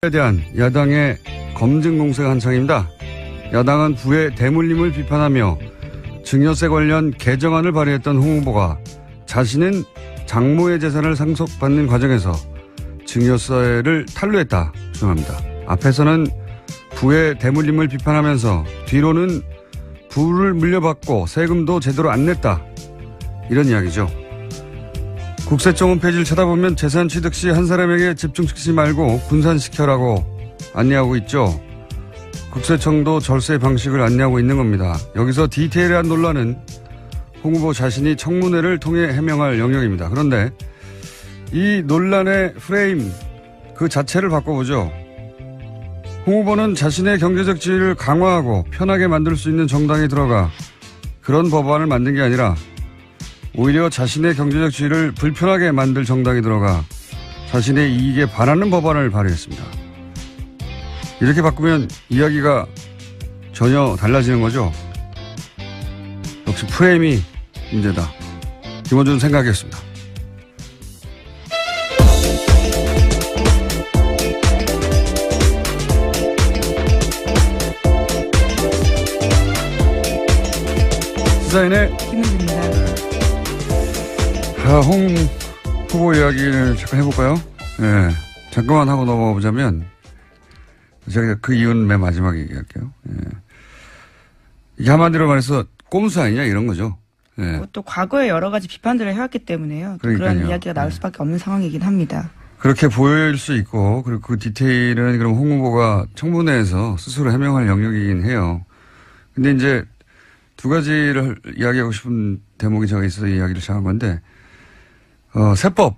에 대한 야당의 검증 공세가 한창입니다. 야당은 부의 대물림을 비판하며 증여세 관련 개정안을 발의했던 홍 후보가 자신은 장모의 재산을 상속받는 과정에서 증여세를 탄로했다 주장합니다. 앞에서는 부의 대물림을 비판하면서 뒤로는 부를 물려받고 세금도 제대로 안 냈다, 이런 이야기죠. 국세청 홈페이지를 찾아보면 재산 취득 시 한 사람에게 집중시키지 말고 분산시켜라고 안내하고 있죠. 국세청도 절세 방식을 안내하고 있는 겁니다. 여기서 디테일한 논란은 홍 후보 자신이 청문회를 통해 해명할 영역입니다. 그런데 이 논란의 프레임 그 자체를 바꿔보죠. 홍 후보는 자신의 경제적 지위를 강화하고 편하게 만들 수 있는 정당에 들어가 그런 법안을 만든 게 아니라 오히려 자신의 경제적 지위를 불편하게 만들 정당에 들어가 자신의 이익에 반하는 법안을 발의했습니다. 이렇게 바꾸면 이야기가 전혀 달라지는 거죠. 역시 프레임이 문제다. 김원준 생각했습니다. 시사인의 김은주입니다. 홍 후보 이야기를 잠깐 해볼까요? 네. 잠깐만 하고 넘어가 보자면, 제가 그 이유는 맨 마지막에 얘기할게요. 네. 이게 한마디로 말해서 꼼수 아니냐, 이런 거죠. 네. 또 과거에 여러 가지 비판들을 해왔기 때문에요. 그런 이야기가 나올 수밖에 없는 상황이긴 합니다. 그렇게 보일 수 있고, 그리고 그 디테일은 그럼 홍 후보가 청문회에서 스스로 해명할 영역이긴 해요. 근데 이제 두 가지를 이야기하고 싶은 대목이 제가 있어서 이야기를 시작한 건데, 세법,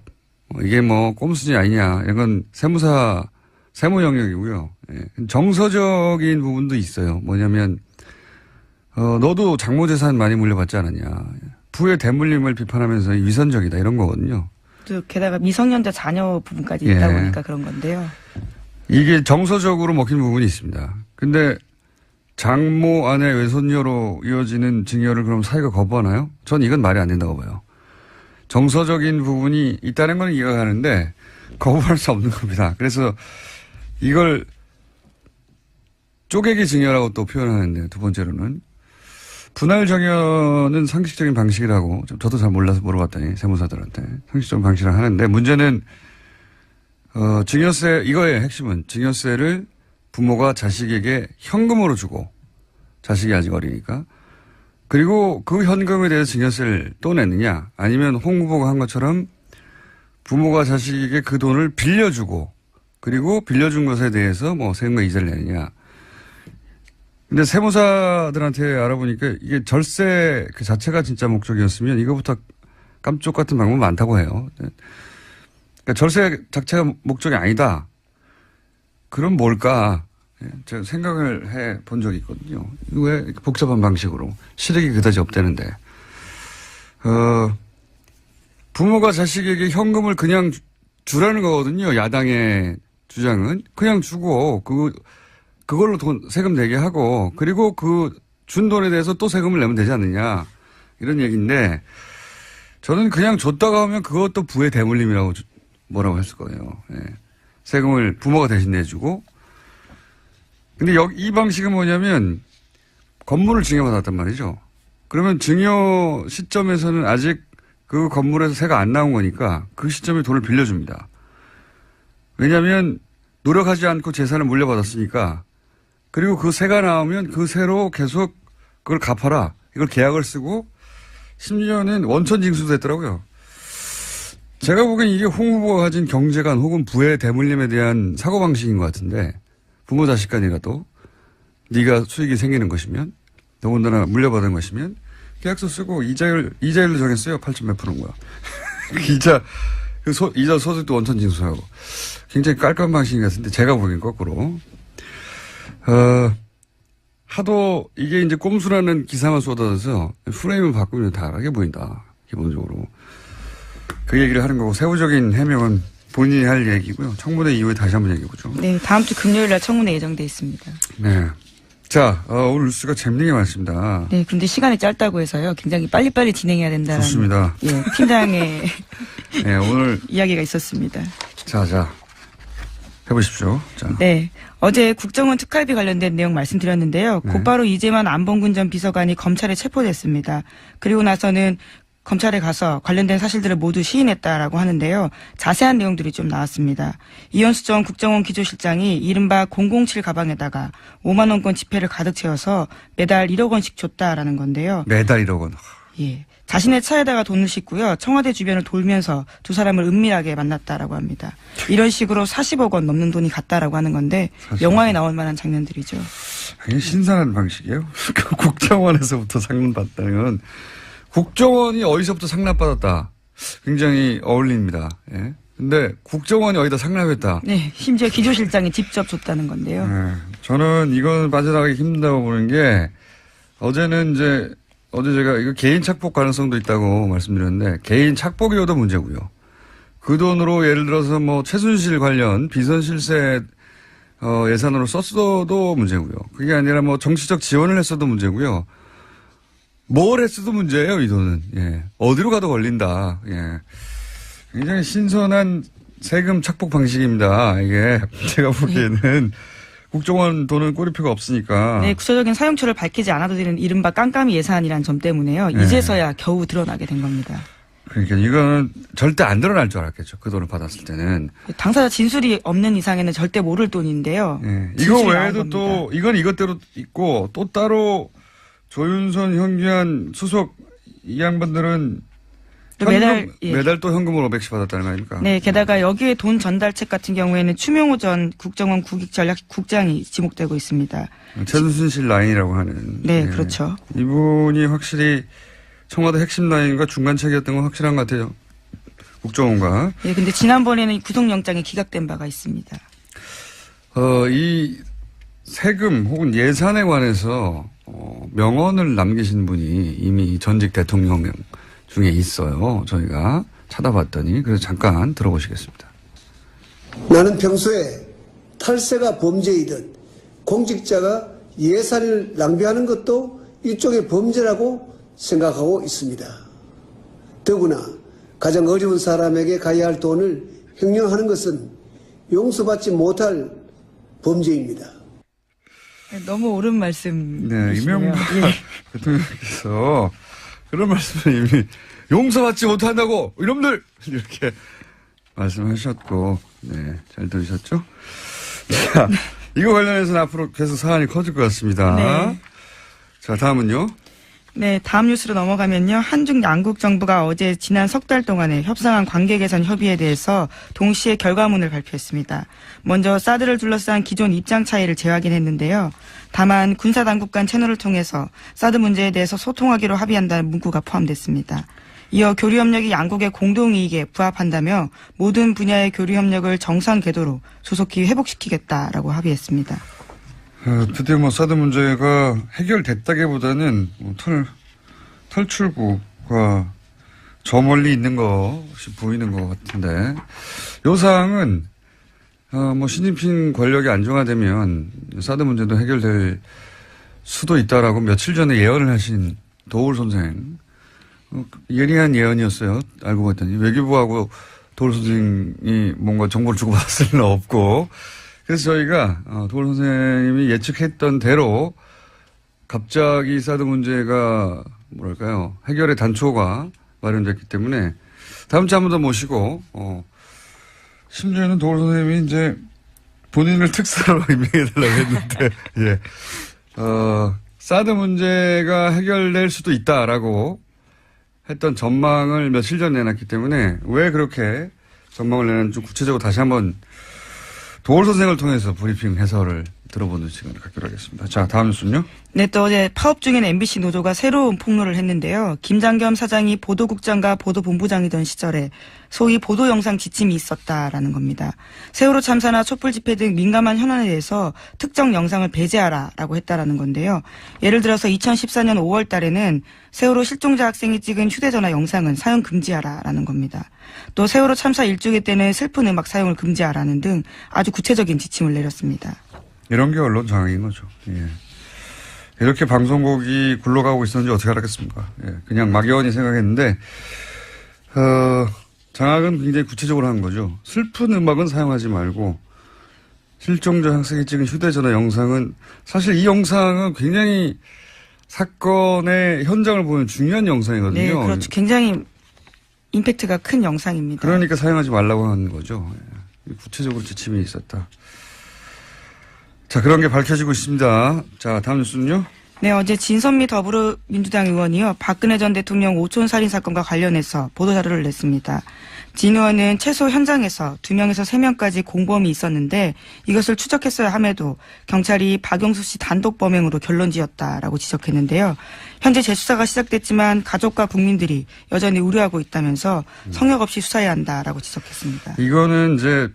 이게 뭐 꼼수냐 아니냐, 이건 세무 영역이고요. 예. 정서적인 부분도 있어요. 뭐냐면, 너도 장모 재산 많이 물려받지 않았냐. 부의 대물림을 비판하면서 위선적이다, 이런 거거든요. 또 게다가 미성년자 자녀 부분까지 있다 보니까 그런 건데요. 이게 정서적으로 먹힌 부분이 있습니다. 근데 장모 아내 외손녀로 이어지는 증여를 그럼 사회가 거부하나요? 전 이건 말이 안 된다고 봐요. 정서적인 부분이 있다는 건 이해가 가는데 거부할 수 없는 겁니다. 그래서 이걸 쪼개기 증여라고 또 표현하는데, 두 번째로는 분할 증여는 상식적인 방식이라고, 저도 잘 몰라서 물어봤더니 세무사들한테 상식적인 방식이라고 하는데, 문제는 증여세, 이거의 핵심은 증여세를 부모가 자식에게 현금으로 주고, 자식이 아직 어리니까, 그리고 그 현금에 대해서 증여세를 또 내느냐, 아니면 홍 후보가 한 것처럼 부모가 자식에게 그 돈을 빌려주고, 그리고 빌려준 것에 대해서 뭐 세금과 이자를 내느냐. 근데 세무사들한테 알아보니까 이게 절세 그 자체가 진짜 목적이었으면 이거부터 깜쪽 같은 방법은 많다고 해요. 그러니까 절세 자체가 목적이 아니다. 그럼 뭘까? 제가 생각을 해 본 적이 있거든요. 왜 복잡한 방식으로 실익이 그다지 없다는데. 부모가 자식에게 현금을 그냥 주라는 거거든요. 야당의 주장은. 그냥 주고, 그걸로 세금 내게 하고, 그리고 그 준 돈에 대해서 또 세금을 내면 되지 않느냐. 이런 얘기인데, 저는 그냥 줬다가 하면 그것도 부의 대물림이라고 뭐라고 했을 거예요. 예. 세금을 부모가 대신 내주고. 근데 이 방식은 뭐냐면, 건물을 증여받았단 말이죠. 그러면 증여 시점에서는 아직 그 건물에서 세가 안 나온 거니까 그 시점에 돈을 빌려줍니다. 왜냐하면 노력하지 않고 재산을 물려받았으니까, 그리고 그 세가 나오면 그 세로 계속 그걸 갚아라. 이걸 계약을 쓰고 심지어는 원천 징수됐더라고요. 제가 보기엔 이게 홍 후보가 가진 경제관 혹은 부의 대물림에 대한 사고방식인 것 같은데, 부모 자식 간이라도 네가 수익이 생기는 것이면, 더군다나 물려받은 것이면 계약서 쓰고 이자율로 정했어요. 8점 몇 프로인 거야. 이자 소득도 원천 징수하고. 굉장히 깔끔한 방식인 것 같은데, 제가 보기엔 거꾸로. 하도 이게 이제 꼼수라는 기사만 쏟아져서 프레임을 바꾸면 다르게 보인다. 기본적으로. 그 얘기를 하는 거고, 세부적인 해명은 본인이 할 얘기고요. 청문회 이후에 다시 한번 얘기해보죠. 네, 다음 주 금요일 날 청문회 예정돼 있습니다. 네. 자, 오늘 뉴스가 재밌는 게 많습니다. 네, 그런데 시간이 짧다고 해서요. 굉장히 빨리빨리 진행해야 된다는. 좋습니다. 예, 팀장의 네, 오늘 이야기가 있었습니다. 자. 해보십시오. 자. 네. 어제 국정원 특활비 관련된 내용 말씀드렸는데요. 네. 곧바로 이재만 안봉근 전 비서관이 검찰에 체포됐습니다. 그리고 나서는 검찰에 가서 관련된 사실들을 모두 시인했다라고 하는데요. 자세한 내용들이 좀 나왔습니다. 이현수 전 국정원 기조실장이 이른바 007 가방에다가 5만 원권 지폐를 가득 채워서 매달 1억 원씩 줬다라는 건데요. 매달 1억 원. 예. 자신의 차에다가 돈을 싣고요. 청와대 주변을 돌면서 두 사람을 은밀하게 만났다라고 합니다. 이런 식으로 40억 원 넘는 돈이 갔다라고 하는 건데 영화에 나올 만한 장면들이죠. 이게 신선한 방식이에요. 국정원에서부터 상납받다는 국정원이 어디서부터 상납받았다. 굉장히 어울립니다. 예. 근데 국정원이 어디다 상납했다. 네. 심지어 기조실장이 직접 줬다는 건데요. 네. 저는 이건 빠져나가기 힘들다고 보는 게 어제 제가 이거 개인 착복 가능성도 있다고 말씀드렸는데 개인 착복이어도 문제고요. 그 돈으로 예를 들어서 뭐 최순실 관련 비선 실세 예산으로 썼어도 문제고요. 그게 아니라 뭐 정치적 지원을 했어도 문제고요. 뭘 했어도 문제예요, 이 돈은. 예. 어디로 가도 걸린다. 예. 굉장히 신선한 세금 착복 방식입니다. 이게 제가 보기에는 국정원 돈은 꼬리표가 없으니까. 네, 구체적인 사용처를 밝히지 않아도 되는 이른바 깜깜이 예산이라는 점 때문에요. 네. 이제서야 겨우 드러나게 된 겁니다. 그러니까 이거는 절대 안 드러날 줄 알았겠죠. 그 돈을 받았을 때는. 당사자 진술이 없는 이상에는 절대 모를 돈인데요. 네. 이거 외에도 또 이건 이것대로 있고 또 따로 조윤선, 현기환 수석 이 양반들은 매달 또 현금으로 500씩 받았다는 거 아닙니까? 네, 게다가 여기에 돈 전달책 같은 경우에는 추명호 전 국정원 국익전략국장이 지목되고 있습니다. 최순실 라인이라고 하는. 네, 그렇죠. 이분이 확실히 청와대 핵심 라인과 중간책이었던 건 확실한 것 같아요. 국정원과. 네, 근데 지난번에는 구속영장이 기각된 바가 있습니다. 이 세금 혹은 예산에 관해서 명언을 남기신 분이 이미 전직 대통령 중에 있어요. 저희가 찾아봤더니 그래서 잠깐 들어보시겠습니다. 나는 평소에 탈세가 범죄이듯 공직자가 예산을 낭비하는 것도 일종의 범죄라고 생각하고 있습니다. 더구나 가장 어려운 사람에게 가야 할 돈을 횡령하는 것은 용서받지 못할 범죄입니다. 너무 옳은 말씀. 네, 이명박 대통령께서 그런 말씀을 이미 용서받지 못한다고 이놈들 이렇게 말씀하셨고, 네, 잘 들으셨죠? 자, 이거 관련해서는 앞으로 계속 사안이 커질 것 같습니다. 네. 자, 다음은요. 네, 다음 뉴스로 넘어가면요. 한중 양국 정부가 어제 지난 석 달 동안에 협상한 관계 개선 협의에 대해서 동시에 결과문을 발표했습니다. 먼저 사드를 둘러싼 기존 입장 차이를 재확인했는데요. 다만 군사당국 간 채널을 통해서 사드 문제에 대해서 소통하기로 합의한다는 문구가 포함됐습니다. 이어 교류협력이 양국의 공동이익에 부합한다며 모든 분야의 교류협력을 정상 궤도로 조속히 회복시키겠다라고 합의했습니다. 드디어 뭐 사드 문제가 해결됐다기보다는 탈출구가 저 멀리 있는 것이 보이는 것 같은데, 요 사항은 뭐 시진핑 권력이 안정화되면 사드 문제도 해결될 수도 있다라고 며칠 전에 예언을 하신 도울 선생, 예리한 예언이었어요. 알고 봤더니 외교부하고 도울 선생이 뭔가 정보를 주고받았을 리는 없고, 그래서 저희가 도울 선생님이 예측했던 대로 갑자기 사드 문제가 뭐랄까요, 해결의 단초가 마련됐기 때문에 다음 주에 한 번 더 모시고, 심지어는 도울 선생님이 이제 본인을 특사로 임명해달라고 했는데, 예. 사드 문제가 해결될 수도 있다라고 했던 전망을 며칠 전에 내놨기 때문에 왜 그렇게 전망을 내놨는지 구체적으로 다시 한번 도울 선생을 통해서 브리핑 해설을 들어보는 시간을 갖기로 하겠습니다. 자, 다음 뉴스는요? 네, 또 어제 파업 중인 MBC 노조가 새로운 폭로를 했는데요. 김장겸 사장이 보도국장과 보도본부장이던 시절에 소위 보도영상 지침이 있었다라는 겁니다. 세월호 참사나 촛불 집회 등 민감한 현안에 대해서 특정 영상을 배제하라라고 했다라는 건데요. 예를 들어서 2014년 5월 달에는 세월호 실종자 학생이 찍은 휴대전화 영상은 사용 금지하라라는 겁니다. 또 세월호 참사 일주기 때는 슬픈 음악 사용을 금지하라는 등 아주 구체적인 지침을 내렸습니다. 이런 게 언론 장악인 거죠. 예. 이렇게 방송국이 굴러가고 있었는지 어떻게 알았겠습니까? 예. 그냥 막연히 생각했는데, 장악은 굉장히 구체적으로 한 거죠. 슬픈 음악은 사용하지 말고, 실종자 학생이 찍은 휴대전화 영상은 사실 이 영상은 굉장히 사건의 현장을 보는 중요한 영상이거든요. 네, 그렇죠. 굉장히 임팩트가 큰 영상입니다. 그러니까 사용하지 말라고 하는 거죠. 예. 구체적으로 지침이 있었다. 자, 그런 게 밝혀지고 있습니다. 자, 다음 뉴스는요. 네, 어제 진선미 더불어민주당 의원이요. 박근혜 전 대통령 오촌 살인 사건과 관련해서 보도자료를 냈습니다. 진 의원은 최소 현장에서 2명에서 3명까지 공범이 있었는데 이것을 추적했어야 함에도 경찰이 박용수 씨 단독 범행으로 결론 지었다라고 지적했는데요. 현재 재수사가 시작됐지만 가족과 국민들이 여전히 우려하고 있다면서 성역 없이 수사해야 한다라고 지적했습니다. 이거는 이제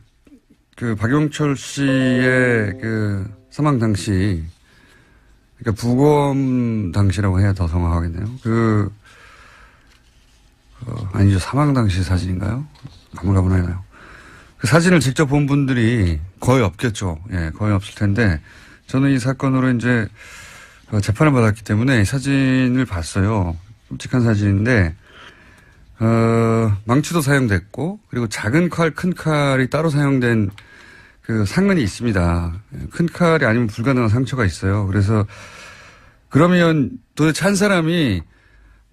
그 박용철 씨의 그 사망 당시, 그러니까 부검 당시라고 해야 더 정확하겠네요. 아니죠. 사망 당시 사진인가요? 가물가물하네요. 그 사진을 직접 본 분들이 거의 없겠죠. 예, 거의 없을 텐데, 저는 이 사건으로 이제 재판을 받았기 때문에 이 사진을 봤어요. 끔찍한 사진인데, 망치도 사용됐고, 그리고 작은 칼, 큰 칼이 따로 사용된 그 상흔이 있습니다. 큰 칼이 아니면 불가능한 상처가 있어요. 그래서, 그러면 도대체 한 사람이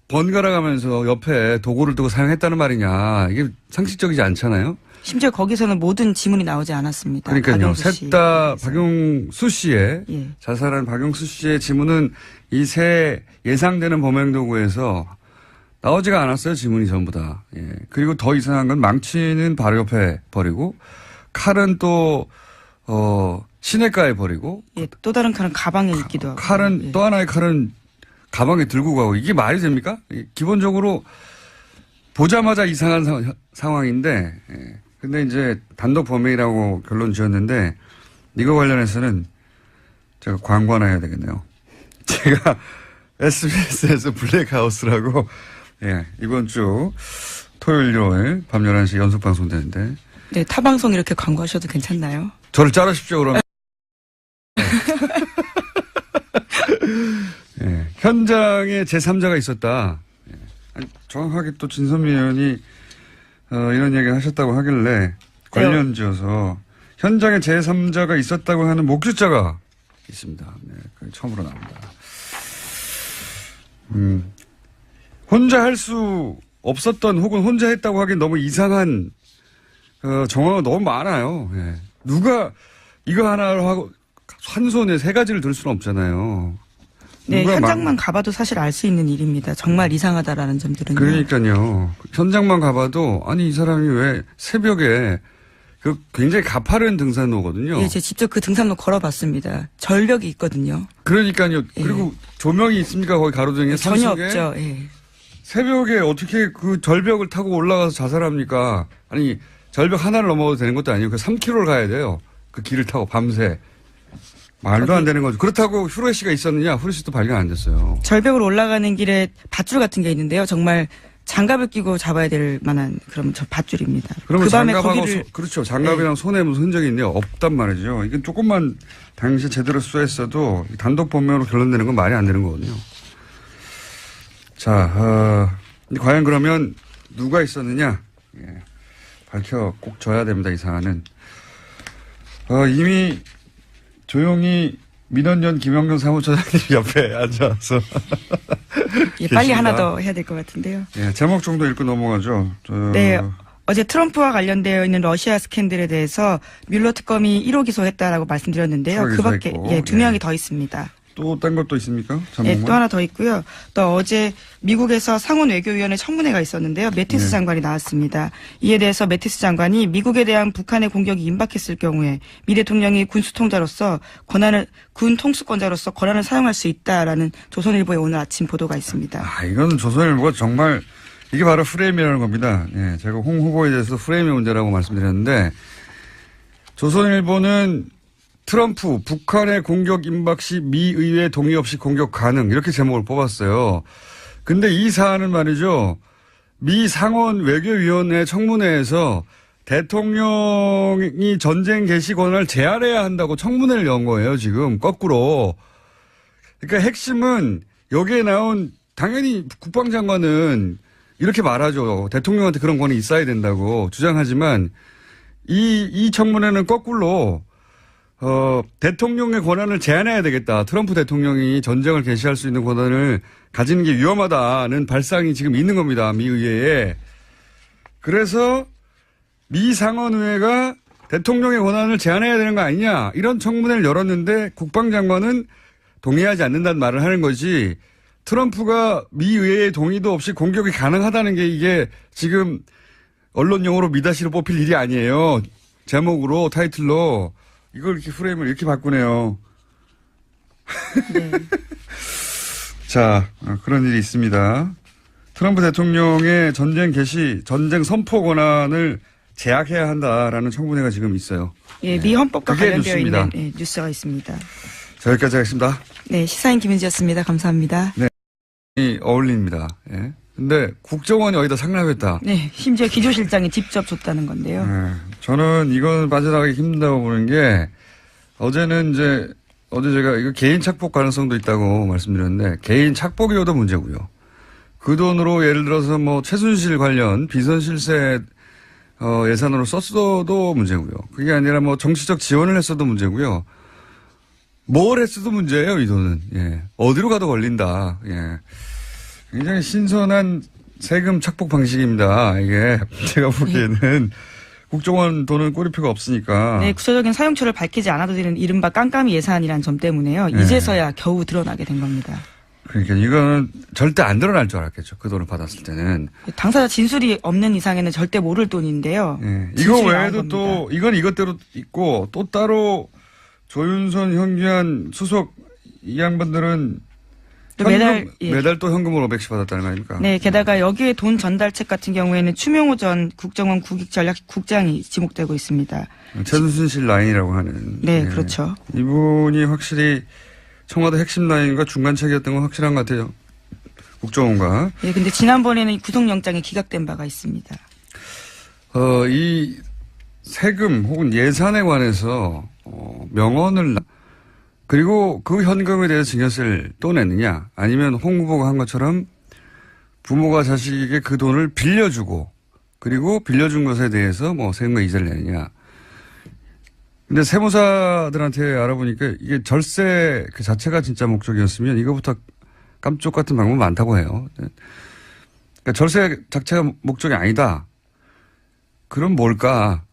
번갈아 가면서 옆에 도구를 두고 사용했다는 말이냐. 이게 상식적이지 않잖아요. 심지어 거기서는 모든 지문이 나오지 않았습니다. 그러니까요. 셋 다 박용수 씨의 예. 자살한 박용수 씨의 지문은 이 세 예상되는 범행 도구에서 나오지가 않았어요. 지문이 전부 다. 예. 그리고 더 이상한 건 망치는 바로 옆에 버리고 칼은 또 시내가에 버리고 예, 또 다른 칼은 가방에 있기도 하고. 칼은 예. 또 하나의 칼은 가방에 들고 가고 이게 말이 됩니까? 기본적으로 보자마자 이상한 상황인데, 예. 근데 이제 단독 범행이라고 결론 지었는데 이거 관련해서는 제가 광고 하나 해야 되겠네요. 제가 SBS에서 블랙하우스라고 예, 이번 주 토요일, 일요일 밤 11시 연속 방송되는데. 네, 타방송 이렇게 광고하셔도 괜찮나요? 저를 자르십시오, 그러면. 예, 현장에 제3자가 있었다. 예. 아니, 정확하게 또 진선미 의원이 이런 얘기를 하셨다고 하길래 관련 지어서 현장에 제3자가 있었다고 하는 목격자가 있습니다. 네, 그게 처음으로 나옵니다. 혼자 할 수 없었던 혹은 혼자 했다고 하기엔 너무 이상한 정황가 너무 많아요. 예. 누가 이거 하나로 하고 한 손에 세 가지를 들 수는 없잖아요. 네, 현장만 가봐도 사실 알 수 있는 일입니다. 정말 이상하다라는 점들은요. 그러니까요. 현장만 가봐도 아니 이 사람이 왜 새벽에 그 굉장히 가파른 등산로거든요. 예, 제가 직접 그 등산로 걸어봤습니다. 절벽이 있거든요. 그러니까요. 예. 그리고 조명이 있습니까? 거기 가로등에 전혀 산속에? 없죠. 예. 새벽에 어떻게 그 절벽을 타고 올라가서 자살합니까? 아니 절벽 하나를 넘어도 되는 것도 아니고 그 3km를 가야 돼요. 그 길을 타고 밤새. 말도 안 되는 거죠. 그렇다고 후레쉬가 있었느냐? 후레쉬도 발견 안 됐어요. 절벽으로 올라가는 길에 밧줄 같은 게 있는데요. 정말 장갑을 끼고 잡아야 될 만한 그런 밧줄입니다. 그러면 그 밤에 장갑하고 거기를 그렇죠. 장갑이랑 손에 무슨 흔적이 있는데 없단 말이죠. 이건 조금만 당시 제대로 수사했어도 단독 범행으로 결론내는 건 말이 안 되는 거거든요. 자, 과연 그러면 누가 있었느냐? 예, 밝혀 꼭 줘야 됩니다. 이 사안은. 이미 조용히 민원연 김영경 사무처장님 옆에 앉아서 예, 빨리 하나 더 해야 될 것 같은데요. 예, 제목 정도 읽고 넘어가죠. 네. 어제 트럼프와 관련되어 있는 러시아 스캔들에 대해서 뮬러 특검이 1호 기소했다라고 말씀드렸는데요. 추가 그 밖에 기소했고. 예, 2명이 더 있습니다. 또 딴 것도 있습니까? 예, 또 하나 더 있고요. 또 어제 미국에서 상원 외교위원회 청문회가 있었는데요. 매티스 네. 장관이 나왔습니다. 이에 대해서 매티스 장관이 미국에 대한 북한의 공격이 임박했을 경우에 미 대통령이 군 통수권자로서 권한을 사용할 수 있다라는 조선일보의 오늘 아침 보도가 있습니다. 이거는 조선일보가 정말 이게 바로 프레임이라는 겁니다. 예, 제가 홍 후보에 대해서 프레임의 문제라고 말씀드렸는데 조선일보는 트럼프 북한의 공격 임박 시 미 의회 동의 없이 공격 가능 이렇게 제목을 뽑았어요. 근데 이 사안은 말이죠. 미 상원 외교위원회 청문회에서 대통령이 전쟁 개시 권한을 제한해야 한다고 청문회를 연 거예요. 지금 거꾸로. 그러니까 핵심은 여기에 나온 당연히 국방장관은 이렇게 말하죠. 대통령한테 그런 권한이 있어야 된다고 주장하지만 이 청문회는 거꾸로 대통령의 권한을 제한해야 되겠다. 트럼프 대통령이 전쟁을 개시할 수 있는 권한을 가지는 게 위험하다는 발상이 지금 있는 겁니다. 미 의회에. 그래서 미 상원의회가 대통령의 권한을 제한해야 되는 거 아니냐. 이런 청문회를 열었는데 국방장관은 동의하지 않는다는 말을 하는 거지. 트럼프가 미 의회의 동의도 없이 공격이 가능하다는 게 이게 지금 언론용어로 미다시로 뽑힐 일이 아니에요. 제목으로 타이틀로. 이걸 이렇게 프레임을 이렇게 바꾸네요. 네. 자, 그런 일이 있습니다. 트럼프 대통령의 전쟁 개시, 전쟁 선포 권한을 제약해야 한다라는 청문회가 지금 있어요. 예, 미 헌법과 그게 관련되어 뉴스입니다. 있는 뉴스가 있습니다. 자, 여기까지 하겠습니다. 네, 시사인 김은지였습니다. 감사합니다. 네. 이 어울립니다. 예. 근데 국정원이 어디다 상납했다. 네, 심지어 기조실장이 직접 줬다는 건데요. 네. 저는 이건 빠져나가기 힘들다고 보는 게 어제 제가 이거 개인 착복 가능성도 있다고 말씀드렸는데 개인 착복이어도 문제고요. 그 돈으로 예를 들어서 뭐 최순실 관련 비선 실세 예산으로 썼어도 문제고요. 그게 아니라 뭐 정치적 지원을 했어도 문제고요. 뭘 했어도 문제예요, 이 돈은. 예. 어디로 가도 걸린다. 예. 굉장히 신선한 세금 착복 방식입니다. 이게 제가 보기에는 국정원 돈은 꼬리표가 없으니까. 네, 구체적인 사용처를 밝히지 않아도 되는 이른바 깜깜이 예산이란 점 때문에요. 네. 이제서야 겨우 드러나게 된 겁니다. 그러니까 이거는 절대 안 드러날 줄 알았겠죠. 그 돈을 받았을 때는. 당사자 진술이 없는 이상에는 절대 모를 돈인데요. 예. 이거 진술이 나온 외에도 또 이건 이것대로 있고 또 따로 조윤선, 현기한 수석 이 양반들은 또 매달 또 현금을 500씩 받았다는 거 아닙니까? 네, 게다가 여기에 돈 전달책 같은 경우에는 추명호 전 국정원 국익전략국장이 지목되고 있습니다. 최순실 라인이라고 하는. 네, 예. 그렇죠. 이분이 확실히 청와대 핵심 라인과 중간책이었던 건 확실한 것 같아요. 국정원과. 네, 근데 지난번에는 구속영장이 기각된 바가 있습니다. 이 세금 혹은 예산에 관해서 명언을 그리고 그 현금에 대해서 증여세를 또 내느냐 아니면 홍 후보가 한 것처럼 부모가 자식에게 그 돈을 빌려주고 그리고 빌려준 것에 대해서 뭐 세금과 이자를 내느냐. 근데 세무사들한테 알아보니까 이게 절세 그 자체가 진짜 목적이었으면 이거부터 깜쪽 같은 방법 많다고 해요. 그러니까 절세 자체가 목적이 아니다. 그럼 뭘까?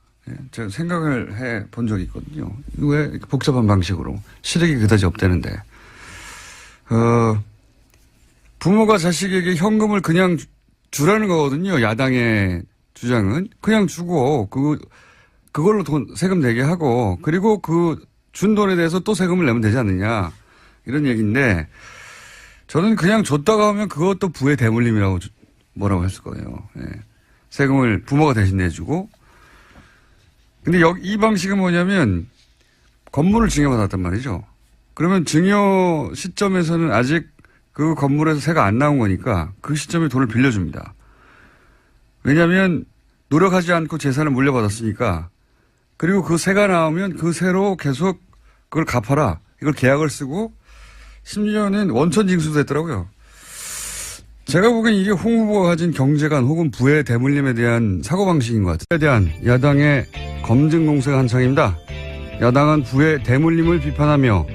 제가 생각을 해 본 적이 있거든요. 왜 이렇게 복잡한 방식으로 실익이 그다지 없다는데. 부모가 자식에게 현금을 그냥 주라는 거거든요. 야당의 주장은. 그냥 주고 그걸로 세금 내게 하고 그리고 그 준 돈에 대해서 또 세금을 내면 되지 않느냐. 이런 얘기인데 저는 그냥 줬다가 하면 그것도 부의 대물림이라고 뭐라고 했을 거예요. 예. 세금을 부모가 대신 내주고 근데 이 방식은 뭐냐면 건물을 증여받았단 말이죠. 그러면 증여 시점에서는 아직 그 건물에서 세가 안 나온 거니까 그 시점에 돈을 빌려줍니다. 왜냐하면 노력하지 않고 재산을 물려받았으니까 그리고 그 세가 나오면 그 세로 계속 그걸 갚아라. 이걸 계약을 쓰고 심지어는 원천징수도 했더라고요. 제가 보기엔 이게 홍 후보가 가진 경제관 혹은 부의 대물림에 대한 사고방식인 것 같아요. 에 대한 야당의 검증 공세가 한창입니다. 야당은 부의 대물림을 비판하며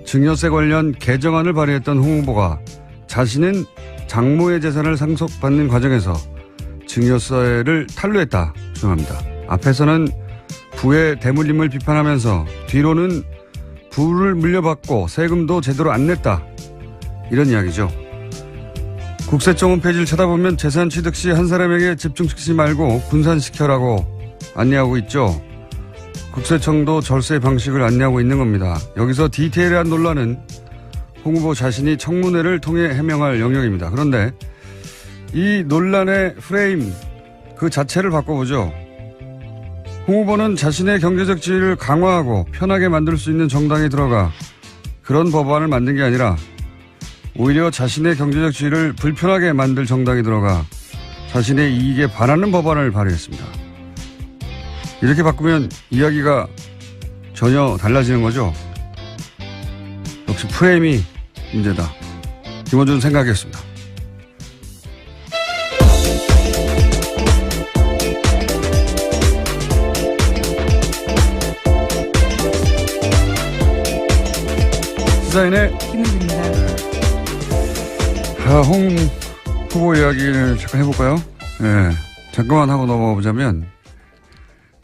증여세 관련 개정안을 발의했던 홍 후보가 자신은 장모의 재산을 상속받는 과정에서 증여세를 탄로했다 주장합니다. 앞에서는 부의 대물림을 비판하면서 뒤로는 부를 물려받고 세금도 제대로 안 냈다. 이런 이야기죠. 국세청 홈페이지를 찾아보면 재산 취득 시 한 사람에게 집중시키지 말고 분산시켜라고 안내하고 있죠. 국세청도 절세 방식을 안내하고 있는 겁니다. 여기서 디테일한 논란은 홍 후보 자신이 청문회를 통해 해명할 영역입니다. 그런데 이 논란의 프레임 그 자체를 바꿔보죠. 홍 후보는 자신의 경제적 지위를 강화하고 편하게 만들 수 있는 정당에 들어가 그런 법안을 만든 게 아니라 오히려 자신의 경제적 지위를 불편하게 만들 정당에 들어가 자신의 이익에 반하는 법안을 발의했습니다. 이렇게 바꾸면 이야기가 전혀 달라지는 거죠. 역시 프레임이 문제다. 김원준 생각이었습니다. 시사인의 김은지입니다. 홍 후보 이야기를 잠깐 해볼까요? 예. 잠깐만 하고 넘어가 보자면,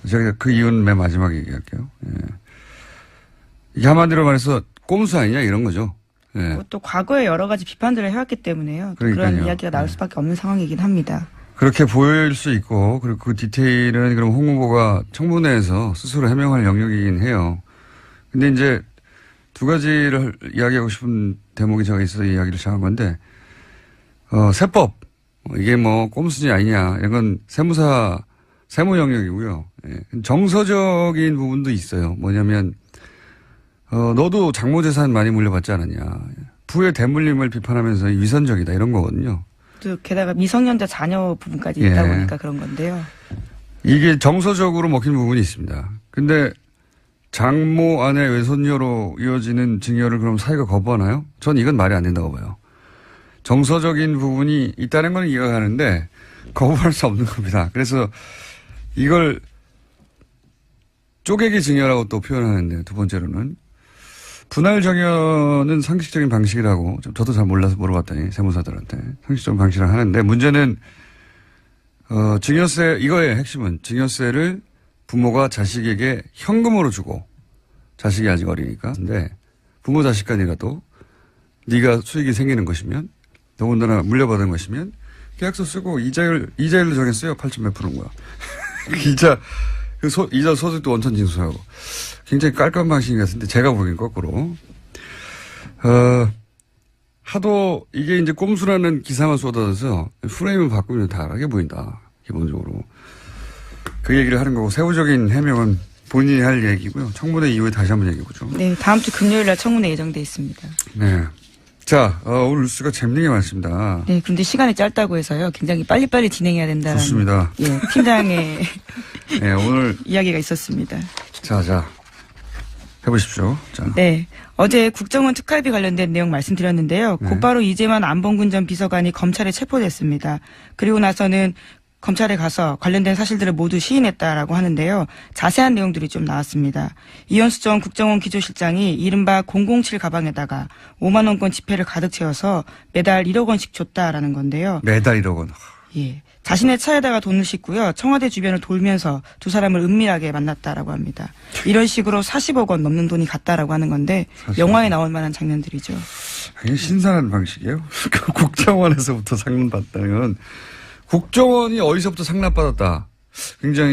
제가 그 이유는 맨 마지막에 얘기할게요. 예. 이게 한마디로 말해서 꼼수 아니냐 이런 거죠. 예. 또 과거에 여러 가지 비판들을 해왔기 때문에요. 그러니까요. 그런 이야기가 나올 수밖에 없는 상황이긴 합니다. 그렇게 보일 수 있고, 그리고 그 디테일은 그럼 홍 후보가 청문회에서 스스로 해명할 영역이긴 해요. 근데 이제 두 가지를 이야기하고 싶은 대목이 제가 있어서 이야기를 시작한 건데, 세법. 이게 뭐 꼼수지 아니냐. 이런 건 세무 영역이고요. 예. 정서적인 부분도 있어요. 뭐냐면, 너도 장모재산 많이 물려받지 않았냐. 부의 대물림을 비판하면서 위선적이다. 이런 거거든요. 또 게다가 미성년자 자녀 부분까지 있다 보니까 그런 건데요. 이게 정서적으로 먹힌 부분이 있습니다. 근데 장모 아내 외손녀로 이어지는 증여를 그럼 사회가 거부하나요? 전 이건 말이 안 된다고 봐요. 정서적인 부분이 있다는 건 이해가 가는데 거부할 수 없는 겁니다. 그래서 이걸 쪼개기 증여라고 또 표현하는데 두 번째로는 분할 증여는 상식적인 방식이라고 저도 잘 몰라서 물어봤더니 세무사들한테 상식적인 방식을 하는데 문제는 증여세 이거의 핵심은 증여세를 부모가 자식에게 현금으로 주고 자식이 아직 어리니까 근데 부모 자식 간이라도 네가 수익이 생기는 것이면 더군다나 물려받은 것이면 계약서 쓰고 이자율로 정했어요. 8점 몇 프로인 거야. 이자 소득도 원천 징수하고 굉장히 깔끔한 방식인 것 같은데 제가 보기엔 거꾸로 하도 이게 이제 꼼수라는 기사만 쏟아져서 프레임을 바꾸면 다르게 보인다. 기본적으로 그 얘기를 하는 거고 세부적인 해명은 본인이 할 얘기고요. 청문회 이후에 다시 한번 얘기해보죠. 네, 다음 주 금요일 날 청문회 예정돼 있습니다. 네. 자, 오늘 뉴스가 재밌는 게 많습니다. 네, 그런데 시간이 짧다고 해서요. 굉장히 빨리빨리 진행해야 된다는. 좋습니다. 예, 팀장의 네, 오늘 이야기가 있었습니다. 자, 해보십시오. 자. 네. 어제 국정원 특활비 관련된 내용 말씀드렸는데요. 네. 곧바로 이재만 안봉근 전 비서관이 검찰에 체포됐습니다. 그리고 나서는 검찰에 가서 관련된 사실들을 모두 시인했다라고 하는데요. 자세한 내용들이 좀 나왔습니다. 이현수 전 국정원 기조실장이 이른바 007 가방에다가 5만 원권 지폐를 가득 채워서 매달 1억 원씩 줬다라는 건데요. 매달 1억 원. 예. 자신의 차에다가 돈을 싣고요. 청와대 주변을 돌면서 두 사람을 은밀하게 만났다라고 합니다. 이런 식으로 40억 원 넘는 돈이 갔다라고 하는 건데 영화에 나올 만한 장면들이죠. 굉장히 신선한 방식이에요. 국정원에서부터 상납받다는 건 국정원이 어디서부터 상납받았다. 굉장히